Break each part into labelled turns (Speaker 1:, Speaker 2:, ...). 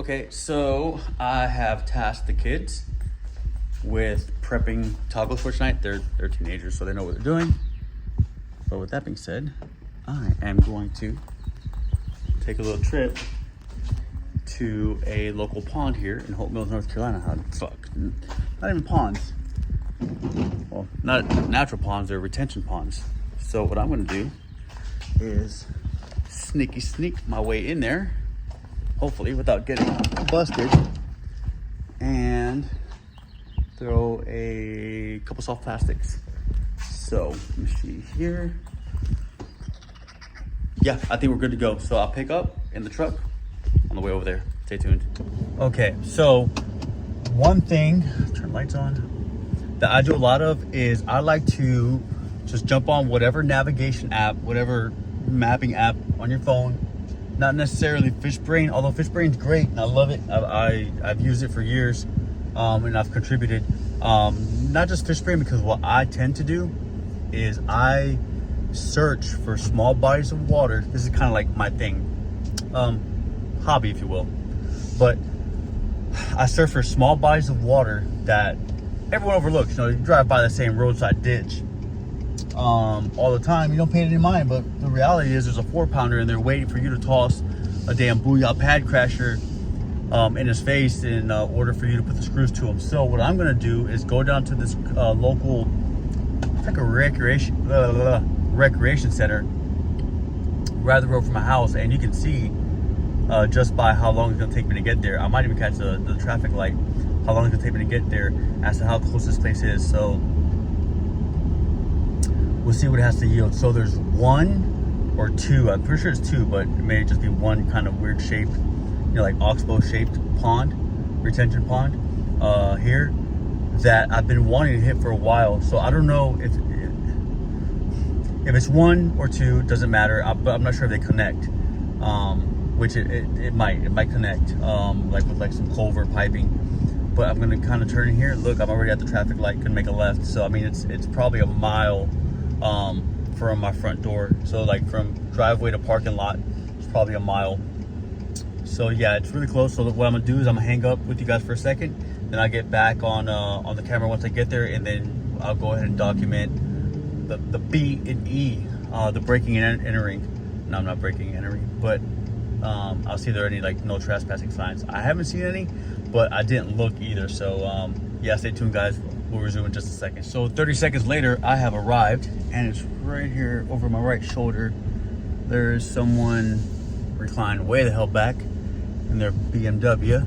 Speaker 1: Okay, so I have tasked the kids with prepping tacos for tonight. They're teenagers, so they know what they're doing. But with that being said, I am going to take a little trip to a local pond here in Oatmeal'ers, North Carolina. Not even ponds. Well, not natural ponds, they're retention ponds. So what I'm gonna do is sneak my way in there, hopefully without getting busted, and throw a couple soft plastics. So let me see here. Yeah, I think we're good to go. So I'll pick up in the truck on the way over there. Stay tuned. Okay, so one thing, turn lights on, that I do a lot of is I like to just jump on whatever navigation app, whatever mapping app on your phone. Not necessarily FishBrain, although FishBrain's great and I love it. I've used it for years, and I've contributed. Not just FishBrain, because what I tend to do is I search for small bodies of water. This is kind of like my thing, hobby, if you will. But I search for small bodies of water that everyone overlooks. You know, you drive by the same roadside ditch all the time. You don't pay it any mind, but the reality is there's a 4-pounder in there waiting for you to toss a damn booyah pad crasher in his face in order for you to put the screws to him. So what I'm gonna do is go down to this local, it's like a recreation center right the road from my house, and you can see just by how long it's gonna take me to get there. I might even catch the traffic light, how long it's gonna take me to get there as to how close this place is. So we'll see what it has to yield. So there's one or two, I'm pretty sure it's two, but it may just be one kind of weird shaped, you know, like oxbow shaped pond, retention pond here that I've been wanting to hit for a while. So I don't know if it's one or two, doesn't matter, but I'm not sure if they connect, which it might connect, like with like some culvert piping. But I'm gonna kind of turn in here. Look, I'm already at the traffic light, couldn't make a left. So I mean, it's probably a mile from my front door. So like from driveway to parking lot, it's probably a mile. So yeah, it's really close. So what I'm gonna do is I'm gonna hang up with you guys for a second, then I'll get back on the camera once I get there, and then I'll go ahead and document the B and E, the breaking and entering. No, I'm not breaking and entering, but I'll see if there are any like no trespassing signs. I haven't seen any, but I didn't look either. So yeah, stay tuned, guys. We'll resume in just a second. So 30 seconds later, I have arrived, and it's right here over my right shoulder. There is someone reclined way the hell back in their BMW,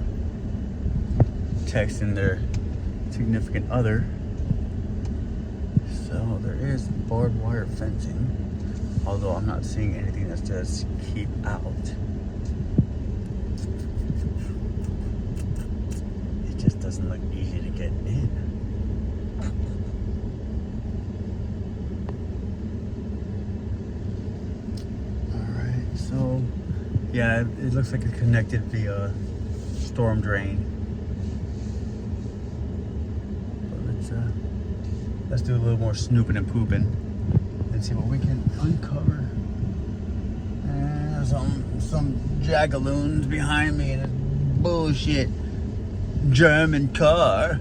Speaker 1: texting their significant other. So there is barbed wire fencing, although I'm not seeing anything that says keep out. It just doesn't look easy to get in. Alright, so yeah, it looks like it's connected via storm drain. Let's do a little more snooping and pooping and see what we can uncover. And some jagaloons behind me in a bullshit German car.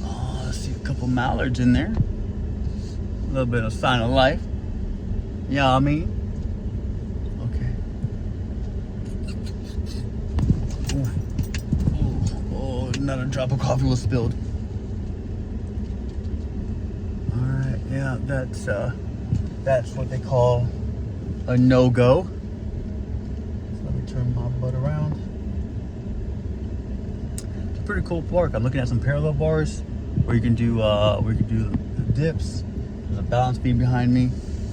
Speaker 1: Oh, I see a couple mallards in there. A little bit of sign of life. Yeah, I mean. Okay. Oh, not a drop of coffee was spilled. Yeah, that's what they call a no-go. So let me turn my butt around. It's a pretty cool park. I'm looking at some parallel bars where you can do the dips. There's a balance beam behind me.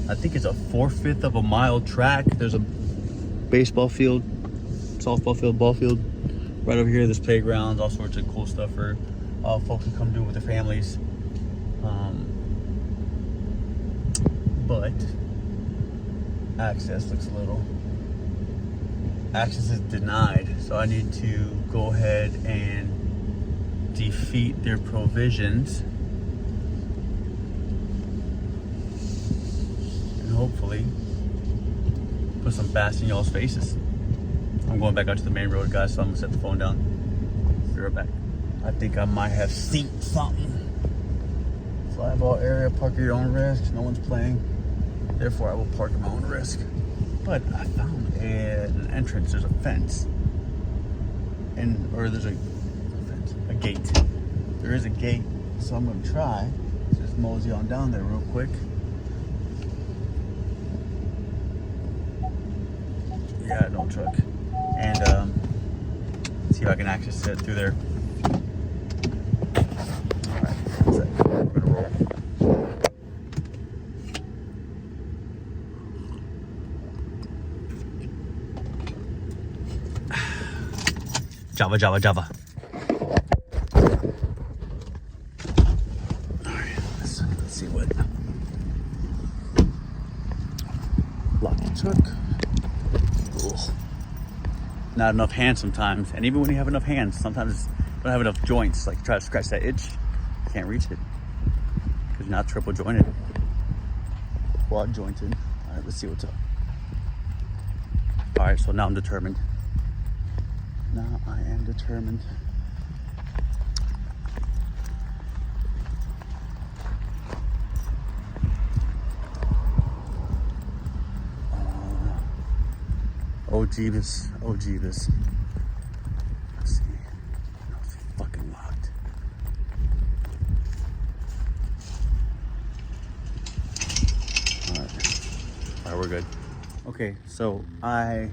Speaker 1: I think it's a 4/5 of a mile track. There's a baseball field, softball field, ball field right over here. There's playgrounds, all sorts of cool stuff for folks to come do with their families. But access is denied, so I need to go ahead and defeat their provisions and hopefully put some bass in y'all's faces. All I'm going back out to the main road, guys, so I'm gonna set the phone down. Be right back. I think I might have seen something. Fly ball area, park at your own risk. No one's playing. Therefore, I will park at my own risk. But I found an entrance. There's a fence. Or there's a gate. There is a gate, so I'm gonna try. Just mosey on down there real quick. Yeah, no truck. And see if I can access it through there. Alright, we're gonna roll. Java, Java, Java. Alright, let's see what. Lock the truck. Not enough hands sometimes, and even when you have enough hands, sometimes you don't have enough joints. Like try to scratch that itch, you can't reach it because you're not triple jointed, quad jointed. All right, let's see what's up. All right, so now I'm determined. Now I am determined. Oh Jeebus, oh Jeebus. Let's see. No, it's fucking locked. Alright, we're good. Okay, so I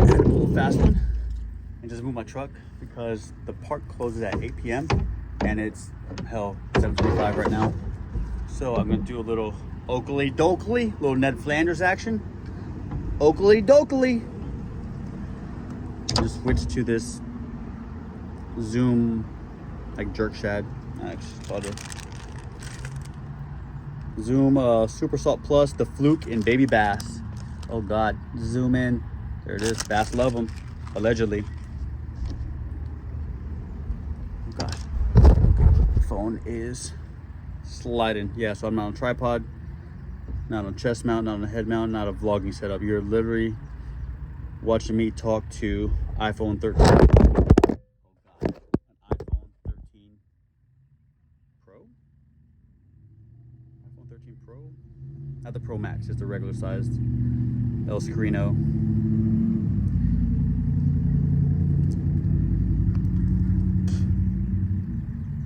Speaker 1: had to pull a fast one and just move my truck because the park closes at 8 p.m. and it's, hell, 7:25 right now. So I'm gonna do a little Oakley Dokley, little Ned Flanders action. Oakley Dokley. Just switch to this Zoom, like jerk shad. It's called a Zoom Super Salt Plus, the Fluke and Baby Bass. Oh God, zoom in. There it is. Bass love them, allegedly. Oh God. Okay. Phone is sliding. Yeah, so I'm not on a tripod. Not on chest mount, not on a head mount, not a vlogging setup. You're literally watching me talk to iPhone 13. Oh God, an iPhone 13 Pro? iPhone 13 Pro? Not the Pro Max, it's the regular sized El Scrino.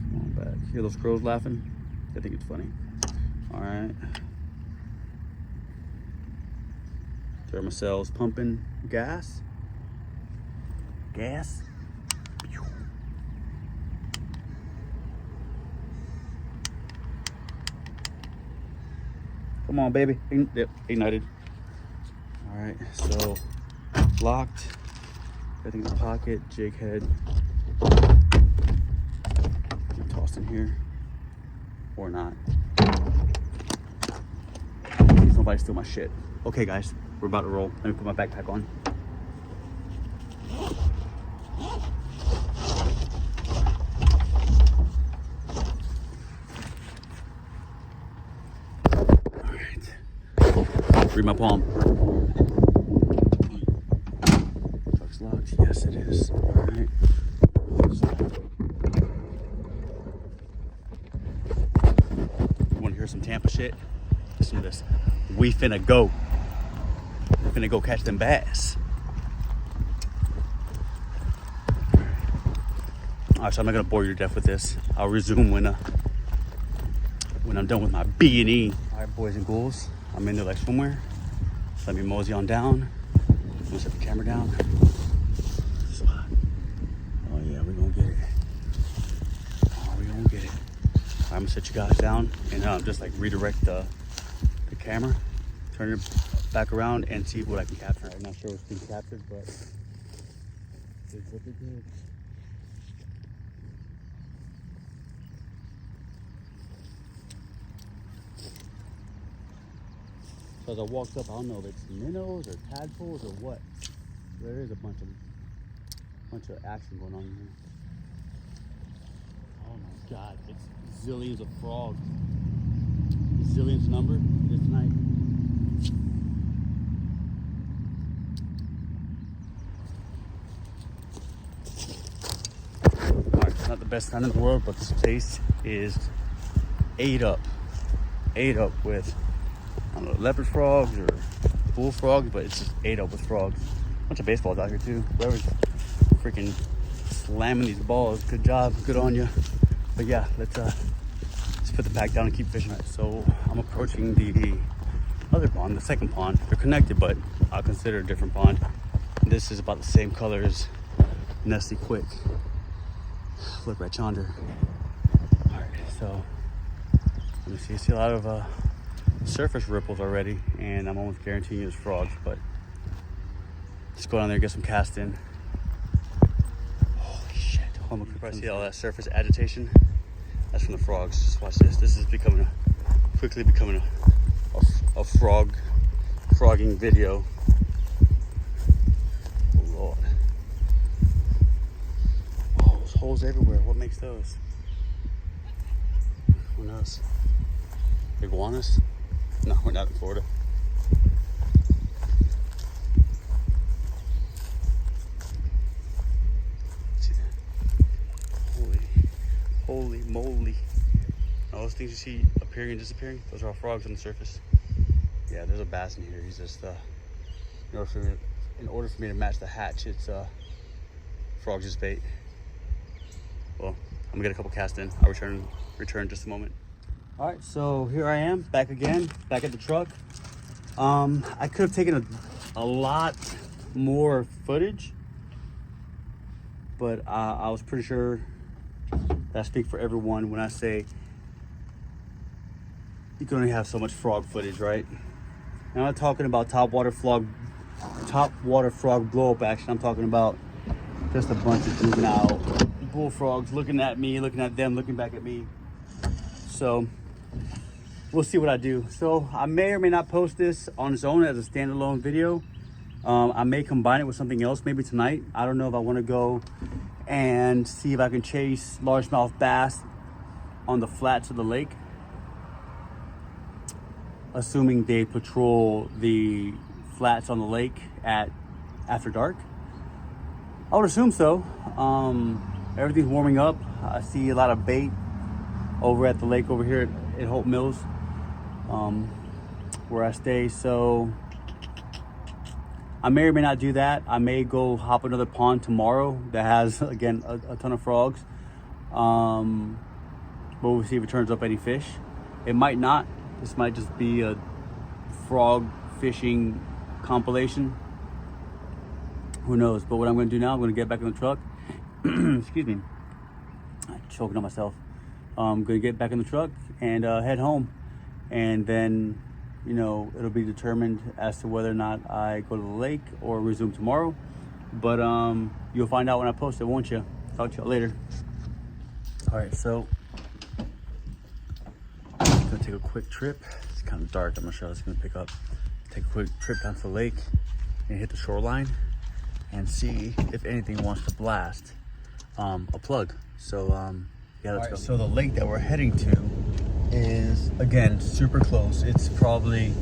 Speaker 1: Come on back. Hear those crows laughing? I think it's funny. All right. Thermocells pumping gas. Gas. Come on, baby. Yep, ignited. All right, so locked. Everything in the pocket. Jig head. Tossed in here. Or not. Please nobody steal my shit. Okay, guys. We're about to roll. Let me put my backpack on. All right. Read my palm. Truck's locked. Yes, it is. All right. You want to hear some Tampa shit? Listen to this. We finna go. We're finna go catch them bass. Alright, so I'm not gonna bore you to death with this. I'll resume when I'm done with my B&E. Alright, boys and ghouls, I'm into like swimwear. Let me mosey on down. I'm gonna set the camera down. So, oh yeah, we're gonna get it. Oh, we're gonna get it. Alright, I'm gonna set you guys down and just like redirect the camera, turn it back around and see what I can capture. I'm not sure what's being captured, but it's looking good. So as I walked up, I don't know if it's minnows or tadpoles or what. There is a bunch of action going on here. Oh my God, it's zillions of frogs. Zillions number this night. not the best sign in the world, but this place is ate up with, I don't know, leopard frogs or bullfrogs, but it's just ate up with frogs. A bunch of baseballs out here too. Whoever's freaking slamming these balls, good job, good on you. But yeah, let's put the pack down and keep fishing. Right, so I'm approaching the other pond, the second pond. They're connected, but I'll consider a different pond. This is about the same color as Nestle Quick. Look right yonder. All right, so let me see. I see a lot of surface ripples already, and I'm almost guaranteeing it's frogs, but let's go down there and get some cast in. Holy shit. I'm gonna see all that surface agitation. That's from the frogs. Just watch this. This is quickly becoming a frogging video. Oh Lord. Oh, there's holes everywhere. What makes those? Who knows? Iguanas? No, we're not in Florida. See that? Holy moly. All those things you see appearing and disappearing, those are all frogs on the surface. Yeah, there's a bass in here. He's just, in order for me to match the hatch, it's frogs just bait. Well, I'm gonna get a couple cast in. I'll return in just a moment. All right, so here I am, back again, back at the truck. I could have taken a lot more footage, but I was pretty sure that I speak for everyone when I say you can only have so much frog footage, right? And I'm not talking about top water frog blow up action. I'm talking about just a bunch of juvenile bullfrogs looking at me, looking at them, looking back at me. So we'll see what I do. So I may or may not post this on its own as a standalone video. I may combine it with something else maybe tonight. I don't know if I want to go and see if I can chase largemouth bass on the flats of the lake, assuming they patrol the flats on the lake after dark. I would assume so. Everything's warming up. I see a lot of bait over at the lake over here at Oatmeal'ers, where I stay. So I may or may not do that. I may go hop another pond tomorrow that has, again, a ton of frogs. But we'll see if it turns up any fish. It might not. This might just be a frog fishing compilation. Who knows? But what I'm going to do now, I'm going to get back in the truck. Excuse me. I'm choking on myself. I'm going to get back in the truck and head home. And then, you know, it'll be determined as to whether or not I go to the lake or resume tomorrow. But you'll find out when I post it, won't you? Talk to y'all later. All right, so I'm going to take a quick trip. It's kind of dark. I'm not sure how it's going to pick up. Take a quick trip down to the lake and hit the shoreline and see if anything wants to blast a plug. So yeah, let's go. So the lake that we're heading to is, again, super close. It's probably,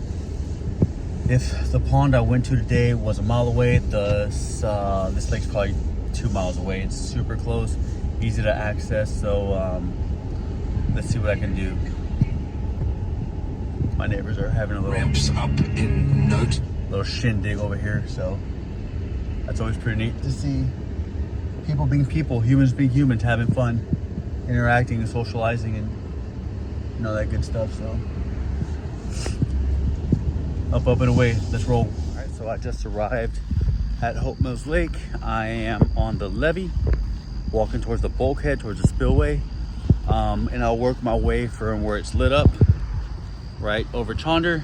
Speaker 1: if the pond I went to today was a mile away, this lake's probably 2 miles away. It's super close, easy to access. So let's see what I can do. My neighbors are having a little ramps up in note, little shindig over here. So that's always pretty neat to see people being people, humans being humans, having fun, interacting and socializing and, you know, that good stuff. So up and away, let's roll. All right, so I just arrived at Oatmeal'ers Lake. I am on the levee, walking towards the bulkhead, towards the spillway, and I'll work my way from where it's lit up, right over Chonder,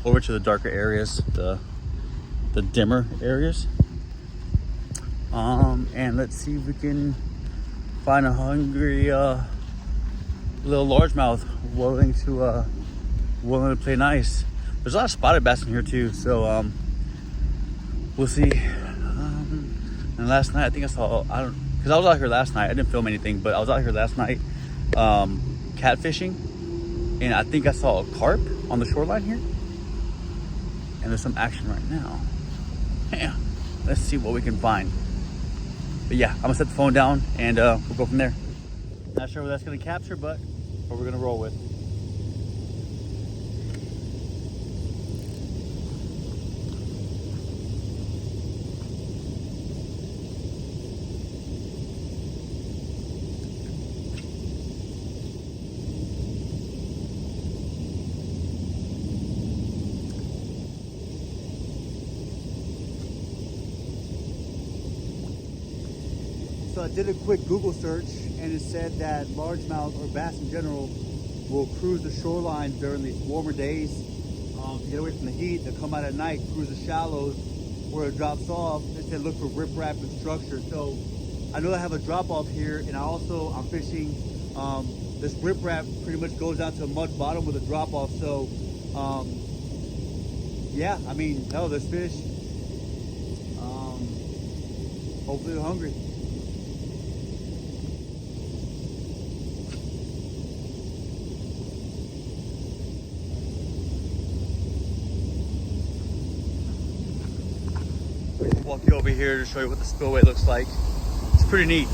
Speaker 1: over to the darker areas, the dimmer areas. And let's see if we can find a hungry little largemouth willing to play nice. There's a lot of spotted bass in here too, so we'll see. And last night I think I saw, because I was out here last night, I didn't film anything, but I was out here last night catfishing, and I think I saw a carp on the shoreline here, and there's some action right now. Yeah, let's see what we can find. But yeah, I'm gonna set the phone down and we'll go from there. Not sure what that's gonna capture, but what we're gonna roll with. So I did a quick Google search and it said that largemouth or bass in general will cruise the shoreline during these warmer days to get away from the heat. They'll come out at night, cruise the shallows where it drops off. It said look for riprap and structure. So I know I have a drop off here, and I'm fishing this riprap pretty much goes down to a mud bottom with a drop off. So yeah, I mean, hell, there's fish. Hopefully they're hungry. Walk you over here to show you what the spillway looks like. It's pretty neat.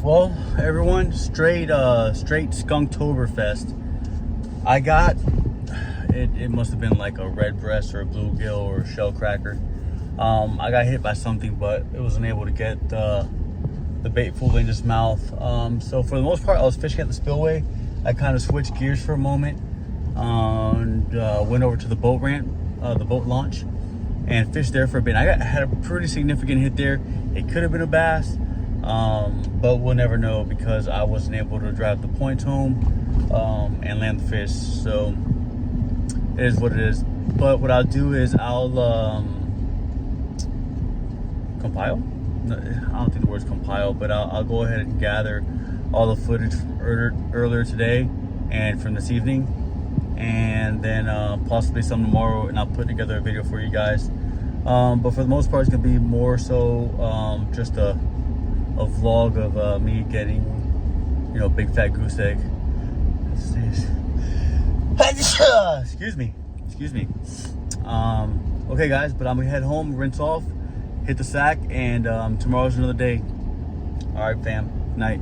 Speaker 1: Well, everyone, straight Skunktoberfest. I got it must have been like a red breast or a bluegill or a shell cracker. I got hit by something, but it wasn't able to get the bait fully in his mouth. So for the most part, I was fishing at the spillway. I kind of switched gears for a moment and went over to the boat ramp, the boat launch, and fished there for a bit. I had a pretty significant hit there. It could have been a bass, but we'll never know because I wasn't able to drive the points home and land the fish. So it is what it is. But what I'll do is I'll compile. I don't think the word's compile, but I'll go ahead and gather all the footage from earlier today and from this evening, and then possibly some tomorrow, and I'll put together a video for you guys. But for the most part, it's gonna be more so just a vlog of me getting, you know, big fat goose egg. Excuse me. Okay, guys, but I'm gonna head home, rinse off, hit the sack, and tomorrow's another day. All right, fam. Night.